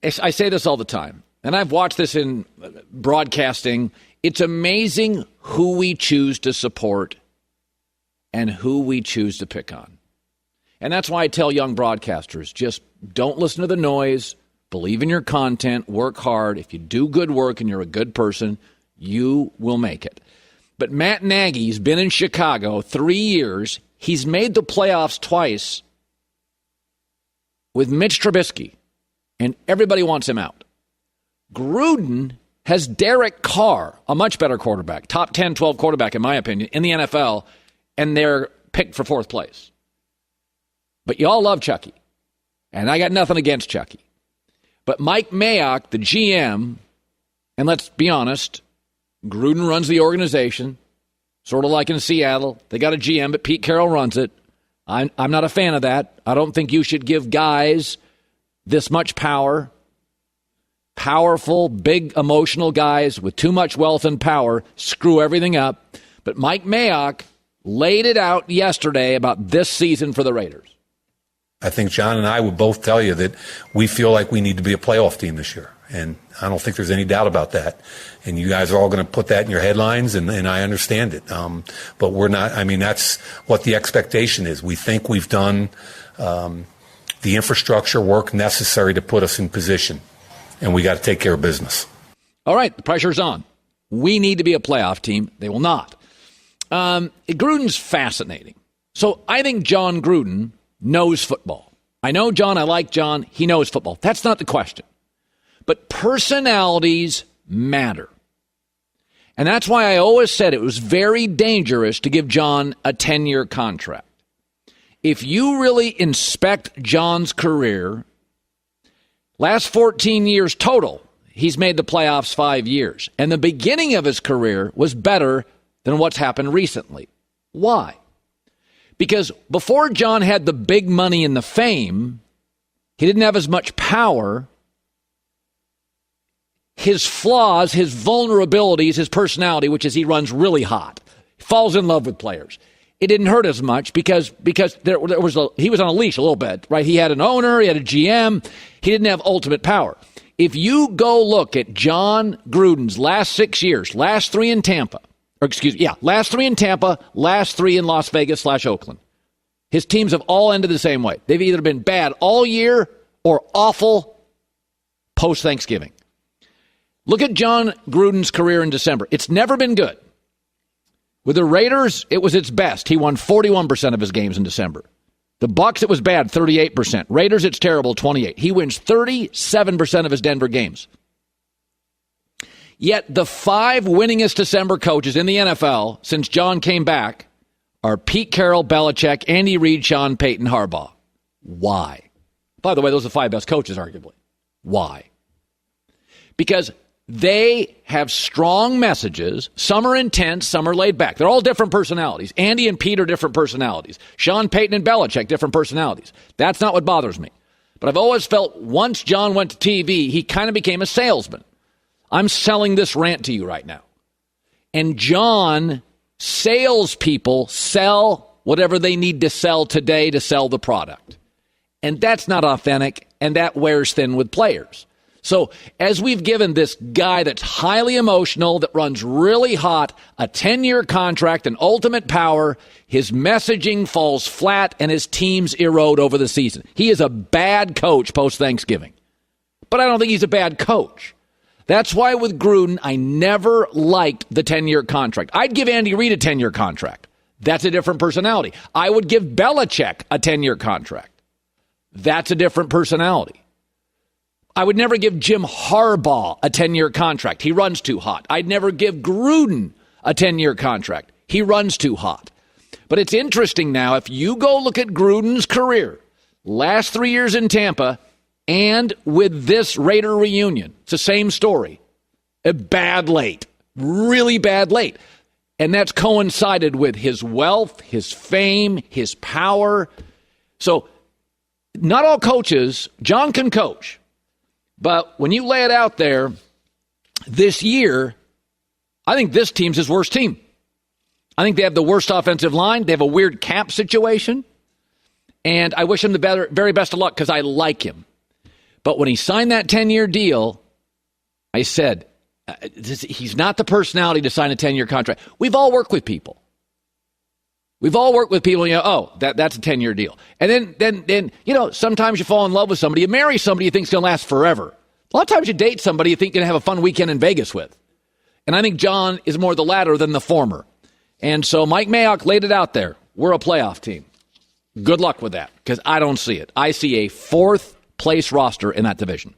I say this all the time, and I've watched this in broadcasting. It's amazing who we choose to support and who we choose to pick on. And that's why I tell young broadcasters, just don't listen to the noise, believe in your content, work hard. If you do good work and you're a good person, you will make it. But Matt Nagy's been in Chicago 3 years. He's made the playoffs twice with Mitch Trubisky, and everybody wants him out. Gruden has Derek Carr, a much better quarterback, top 10, 12 quarterback, in my opinion, in the NFL, and they're picked for fourth place. But y'all love Chucky, and I got nothing against Chucky. But Mike Mayock, the GM, and let's be honest, Gruden runs the organization, sort of like in Seattle. They got a GM, but Pete Carroll runs it. I'm not a fan of that. I don't think you should give guys this much power. Powerful, big, emotional guys with too much wealth and power screw everything up. But Mike Mayock laid it out yesterday about this season for the Raiders. I think John and I would both tell you that we feel like we need to be a playoff team this year. And I don't think there's any doubt about that. And you guys are all going to put that in your headlines, and I understand it. But we're not. I mean, that's what the expectation is. We think we've done the infrastructure work necessary to put us in position, and we got to take care of business. All right, the pressure's on. We need to be a playoff team. They will not. Gruden's fascinating. So I think John Gruden knows football. I know John. I like John. He knows football. That's not the question. But personalities matter. And that's why I always said it was very dangerous to give John a 10-year contract. If you really inspect John's career, last 14 years total, he's made the playoffs 5 years. And the beginning of his career was better than what's happened recently. Why? Because before John had the big money and the fame, he didn't have as much power. His flaws, his vulnerabilities, his personality, which is he runs really hot, falls in love with players. It didn't hurt as much because there was he was on a leash a little bit, right? He had an owner, he had a GM, he didn't have ultimate power. If you go look at John Gruden's last 6 years, last three in Tampa, last three in Las Vegas/Oakland, his teams have all ended the same way. They've either been bad all year or awful post-Thanksgiving. Look at John Gruden's career in December. It's never been good. With the Raiders, it was its best. He won 41% of his games in December. The Bucs, it was bad, 38%. Raiders, it's terrible, 28%. He wins 37% of his Denver games. Yet the 5 winningest December coaches in the NFL since John came back are Pete Carroll, Belichick, Andy Reid, Sean Payton, Harbaugh. Why? By the way, those are the 5 best coaches, arguably. Why? Because they have strong messages. Some are intense, some are laid back. They're all different personalities. Andy and Pete are different personalities. Sean Payton and Belichick, different personalities. That's not what bothers me. But I've always felt once John went to TV, he kind of became a salesman. I'm selling this rant to you right now. And John, salespeople sell whatever they need to sell today to sell the product. And that's not authentic, and that wears thin with players. So as we've given this guy that's highly emotional, that runs really hot, a 10-year contract and ultimate power, his messaging falls flat and his teams erode over the season. He is a bad coach post-Thanksgiving. But I don't think he's a bad coach. That's why with Gruden, I never liked the 10-year contract. I'd give Andy Reid a 10-year contract. That's a different personality. I would give Belichick a 10-year contract. That's a different personality. I would never give Jim Harbaugh a 10-year contract. He runs too hot. I'd never give Gruden a 10-year contract. He runs too hot. But it's interesting now, if you go look at Gruden's career, last 3 years in Tampa, and with this Raider reunion, it's the same story. A bad late, really bad late. And that's coincided with his wealth, his fame, his power. So not all coaches, John can coach. But when you lay it out there, this year, I think this team's his worst team. I think they have the worst offensive line. They have a weird cap situation. And I wish him the very best of luck because I like him. But when he signed that 10-year deal, I said, he's not the personality to sign a 10-year contract. We've all worked with people. We've all worked with people, that's a 10-year deal. And then sometimes you fall in love with somebody. You marry somebody you think's going to last forever. A lot of times you date somebody you think you're going to have a fun weekend in Vegas with. And I think John is more the latter than the former. And so Mike Mayock laid it out there. We're a playoff team. Good luck with that, because I don't see it. I see a fourth-place roster in that division.